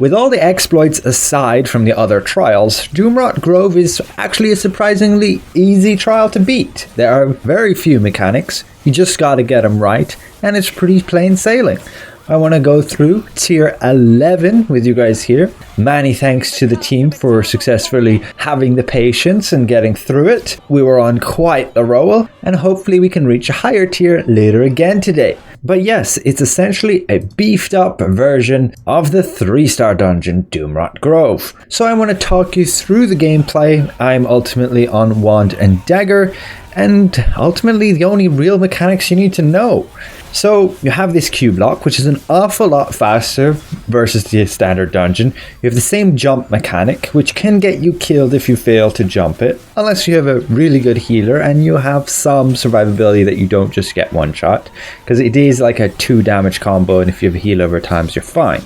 With all the exploits aside from the other trials, Doomrot Grove is actually a surprisingly easy trial to beat. There are very few mechanics, you just gotta get them right, and it's pretty plain sailing. I want to go through tier 11 with you guys here. Many thanks to the team for successfully having the patience and getting through it. We were on quite the roll, and hopefully we can reach a higher tier later again today. But yes, it's essentially a beefed up version of the 3-star dungeon Doomrot Grove. So I want to talk you through the gameplay. I'm ultimately on Wand and Dagger, and ultimately the only real mechanics you need to know. So you have this Q block, which is an awful lot faster versus the standard dungeon. You have the same jump mechanic, which can get you killed if you fail to jump it, unless you have a really good healer and you have some survivability that you don't just get one shot, because it is like a 2 damage combo, and if you have a heal over times, you're fine.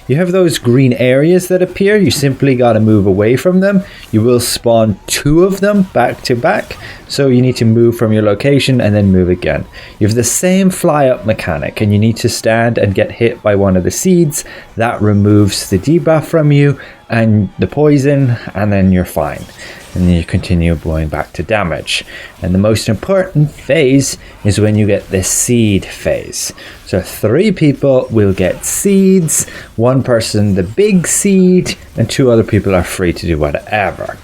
You have those green areas that appear, you simply got to move away from them. You will spawn 2 of them back to back, so you need to move from your location and then move again. You have the same fly up mechanic, and you need to stand and get hit by one of the seeds. That removes the debuff from you and the poison, and then you're fine. And then you continue going back to damage. And the most important phase is when you get the seed phase. So 3 people will get seeds, 1 person the big seed, and 2 other people are free to do whatever.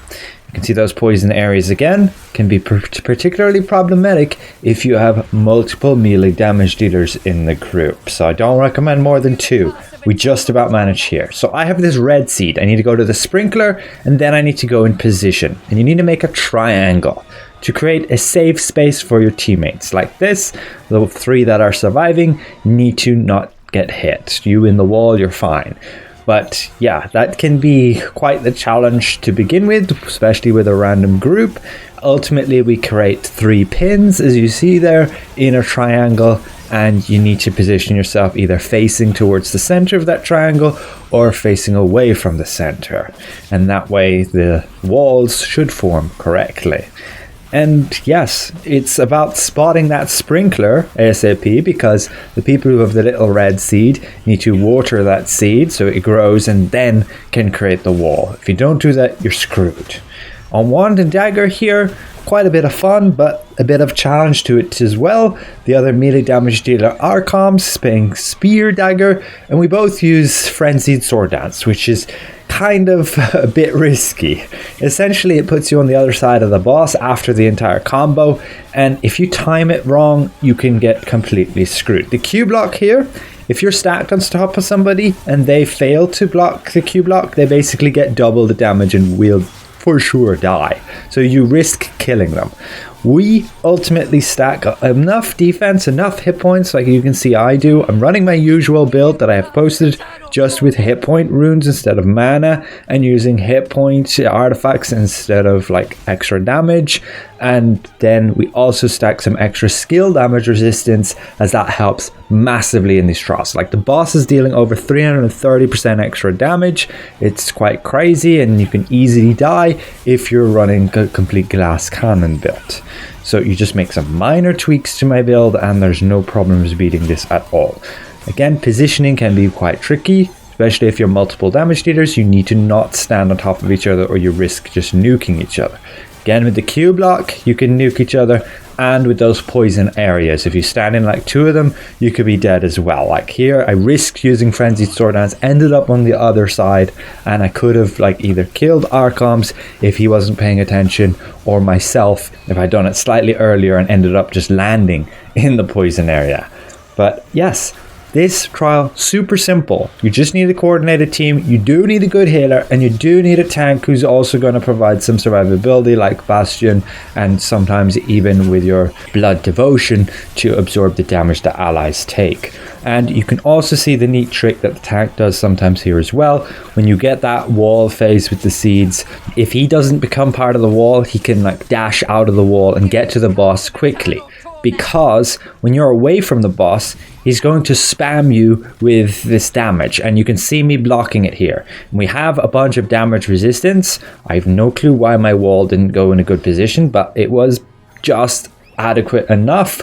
You can see those poison areas again can be particularly problematic if you have multiple melee damage dealers in the group. So I don't recommend more than 2. We just about manage here. So I have this red seed. I need to go to the sprinkler, and then I need to go in position. And you need to make a triangle to create a safe space for your teammates. Like this, the 3 that are surviving need to not get hit. You in the wall, you're fine. But yeah, that can be quite the challenge to begin with, especially with a random group. Ultimately, we create 3 pins, as you see there, in a triangle, and you need to position yourself either facing towards the center of that triangle or facing away from the center. And that way the walls should form correctly. And yes, it's about spotting that sprinkler ASAP, because the people who have the little red seed need to water that seed so it grows and then can create the wall. If you don't do that, you're screwed. On Wand and Dagger here, quite a bit of fun, but a bit of challenge to it as well. The other melee damage dealer Aragon playing Spear Dagger, and we both use Frenzied Sword Dance, which is kind of a bit risky. Essentially, it puts you on the other side of the boss after the entire combo, and if you time it wrong, you can get completely screwed. The Q block here, if you're stacked on top of somebody and they fail to block the Q block, they basically get double the damage and will for sure die. So you risk killing them. We ultimately stack enough defense, enough hit points, like you can see I do. I'm running my usual build that I have posted, just with hit point runes instead of mana, and using hit point artifacts instead of like extra damage. And then we also stack some extra skill damage resistance, as that helps massively in these trials. Like the boss is dealing over 330% extra damage. It's quite crazy, and you can easily die if you're running a complete glass cannon build. So you just make some minor tweaks to my build and there's no problems beating this at all. Again, positioning can be quite tricky, especially if you're multiple damage dealers. You need to not stand on top of each other or you risk just nuking each other. Again, with the Q block, you can nuke each other, and with those poison areas, if you stand in like 2 of them, you could be dead as well. Like here, I risked using Frenzied Sword Dance, ended up on the other side, and I could have like either killed Arcoms if he wasn't paying attention, or myself if I'd done it slightly earlier and ended up just landing in the poison area. But yes, this trial, super simple. You just need a coordinated team, you do need a good healer, and you do need a tank who's also going to provide some survivability like Bastion, and sometimes even with your blood devotion to absorb the damage that allies take. And you can also see the neat trick that the tank does sometimes here as well. When you get that wall phase with the seeds, if he doesn't become part of the wall, he can like dash out of the wall and get to the boss quickly. Because when you're away from the boss, he's going to spam you with this damage, and you can see me blocking it here. We have a bunch of damage resistance. I have no clue why my wall didn't go in a good position, but it was just adequate enough.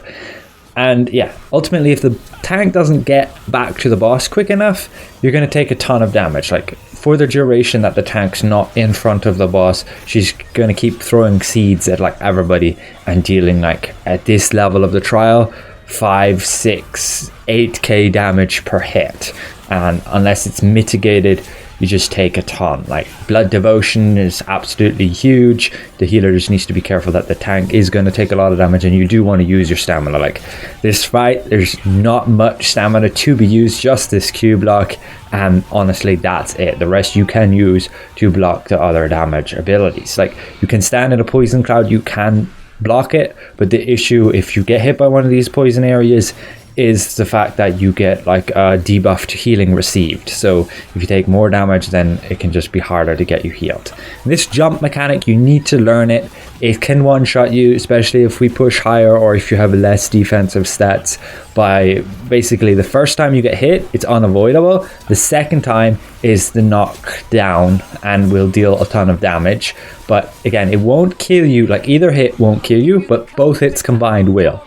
And yeah, ultimately if the tank doesn't get back to the boss quick enough, you're going to take a ton of damage. Like for the duration that the tank's not in front of the boss, she's going to keep throwing seeds at like everybody and dealing like at this level of the trial 5, 6, 8k damage per hit. And unless it's mitigated, you just take a ton. Like blood devotion is absolutely huge. The healer just needs to be careful that the tank is going to take a lot of damage, and you do want to use your stamina. Like this fight, there's not much stamina to be used, just this Q block, and honestly that's it. The rest you can use to block the other damage abilities. Like you can stand in a poison cloud, you can block it, but the issue if you get hit by one of these poison areas is the fact that you get like a debuffed healing received. So if you take more damage, then it can just be harder to get you healed. This jump mechanic, you need to learn it. It can one-shot you, especially if we push higher or if you have less defensive stats. By basically the first time you get hit, it's unavoidable. The second time is the knockdown and will deal a ton of damage. But again, it won't kill you. Like either hit won't kill you, but both hits combined will.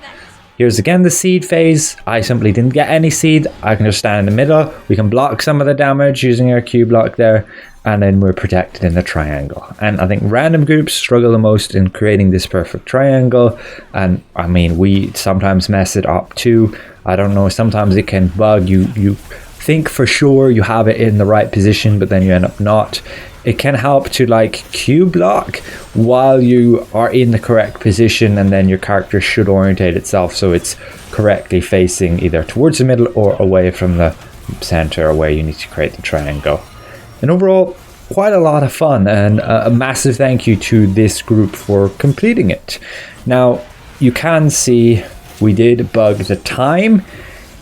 Here's again the seed phase. I simply didn't get any seed. I can just stand in the middle. We can block some of the damage using our Q block there, and then we're protected in the triangle. And I think random groups struggle the most in creating this perfect triangle. And I mean, we sometimes mess it up too. I don't know, sometimes it can bug you. You think for sure you have it in the right position, but then you end up not. It can help to like Q block while you are in the correct position, and then your character should orientate itself so it's correctly facing either towards the middle or away from the center where you need to create the triangle. And overall, quite a lot of fun, and a massive thank you to this group for completing it. Now you can see we did bug the time.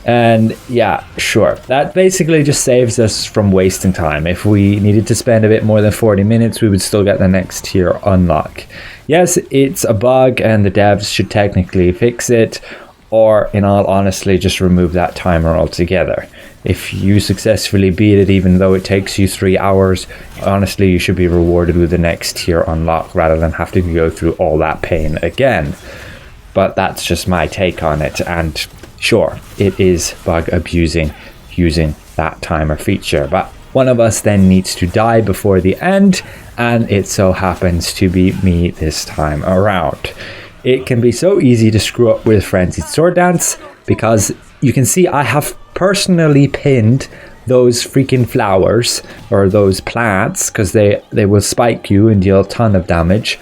And yeah, sure, that basically just saves us from wasting time. If we needed to spend a bit more than 40 minutes, we would still get the next tier unlock. Yes, it's a bug and the devs should technically fix it, or in all honesty, just remove that timer altogether. If you successfully beat it, even though it takes you 3 hours, honestly, you should be rewarded with the next tier unlock rather than have to go through all that pain again. But that's just my take on it, and sure, it is bug abusing using that timer feature, but one of us then needs to die before the end, and it so happens to be me this time around. It can be so easy to screw up with Frenzied Sword Dance, because you can see I have personally pinned those freaking flowers, or those plants, because they will spike you and deal a ton of damage,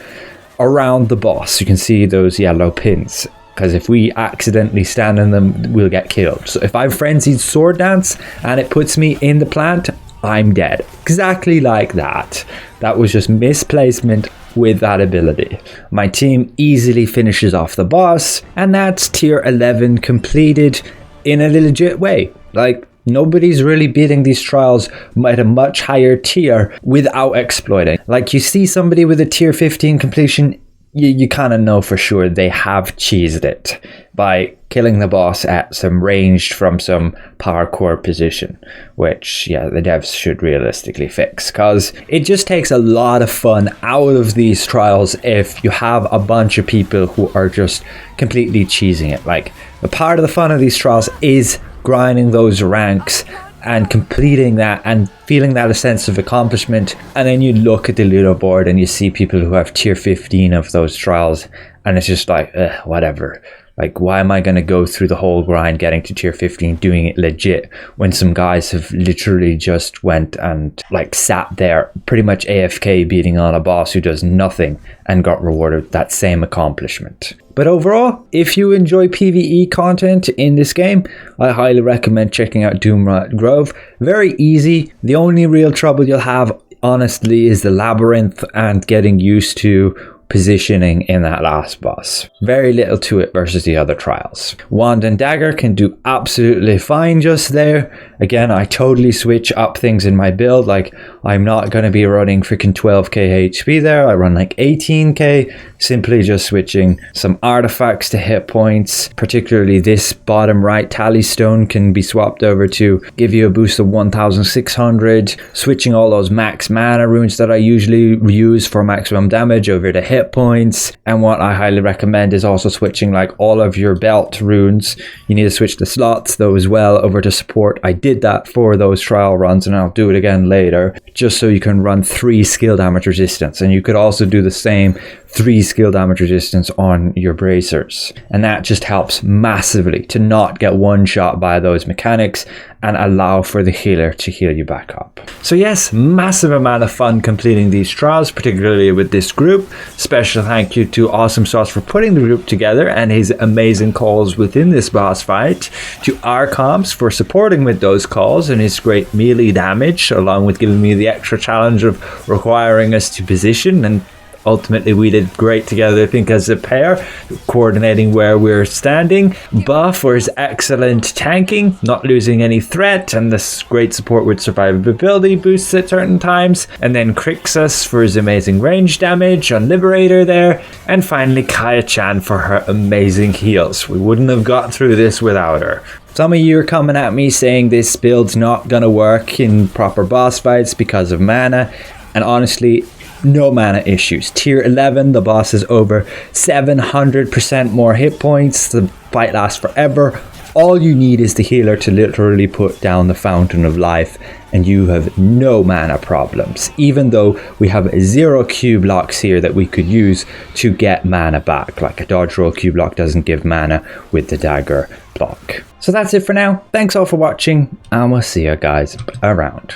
around the boss. You can see those yellow pins, because if we accidentally stand in them, we'll get killed. So if I Frenzied Sword Dance and it puts me in the plant, I'm dead. Exactly like that. That was just misplacement with that ability. My team easily finishes off the boss, and that's tier 11 completed in a legit way. Like, nobody's really beating these trials at a much higher tier without exploiting. Like, you see somebody with a tier 15 completion, you kind of know for sure they have cheesed it by killing the boss at some ranged from some parkour position, which, yeah, the devs should realistically fix, because it just takes a lot of fun out of these trials if you have a bunch of people who are just completely cheesing it. Like, a part of the fun of these trials is grinding those ranks and completing that and feeling that a sense of accomplishment. And then you look at the leaderboard and you see people who have tier 15 of those trials, and it's just like, whatever. Like, why am I going to go through the whole grind getting to tier 15 doing it legit when some guys have literally just went and like sat there pretty much AFK beating on a boss who does nothing and got rewarded with that same accomplishment. But overall, if you enjoy PvE content in this game, I highly recommend checking out Doomrot Grove. Very easy. The only real trouble you'll have, honestly, is the labyrinth and getting used to positioning in that last boss. Very little to it versus the other trials. Wand and Dagger can do absolutely fine just there. Again, I totally switch up things in my build. Like, I'm not going to be running freaking 12k HP there. I run like 18k, simply just switching some artifacts to hit points. Particularly this bottom right tally stone can be swapped over to give you a boost of 1600. Switching all those max mana runes that I usually use for maximum damage over to hit hit points. And what I highly recommend is also switching like all of your belt runes. You need to switch the slots though as well over to support. I did that for those trial runs and I'll do it again later, just so you can run 3 skill damage resistance. And you could also do the same 3 skill damage resistance on your bracers, and that just helps massively to not get one shot by those mechanics and allow for the healer to heal you back up. So yes, massive amount of fun completing these trials, particularly with this group. Special thank you to Awesome Sauce for putting the group together and his amazing calls within this boss fight, to Arcoms for supporting with those calls and his great melee damage, along with giving me the extra challenge of requiring us to position, and ultimately we did great together, I think, as a pair, coordinating where we're standing. Buff for his excellent tanking, not losing any threat, and this great support with survivability boosts at certain times. And then Crixus for his amazing range damage on Liberator there. And finally Kaya-chan for her amazing heals. We wouldn't have got through this without her. Some of you are coming at me saying this build's not gonna work in proper boss fights because of mana, and honestly, no mana issues. Tier 11, the boss is over 700% more hit points. The fight lasts forever. All you need is the healer to literally put down the Fountain of Life and you have no mana problems, even though we have 0 Q blocks here that we could use to get mana back. Like a dodge roll Q block doesn't give mana with the dagger block. So that's it for now. Thanks all for watching and we'll see you guys around.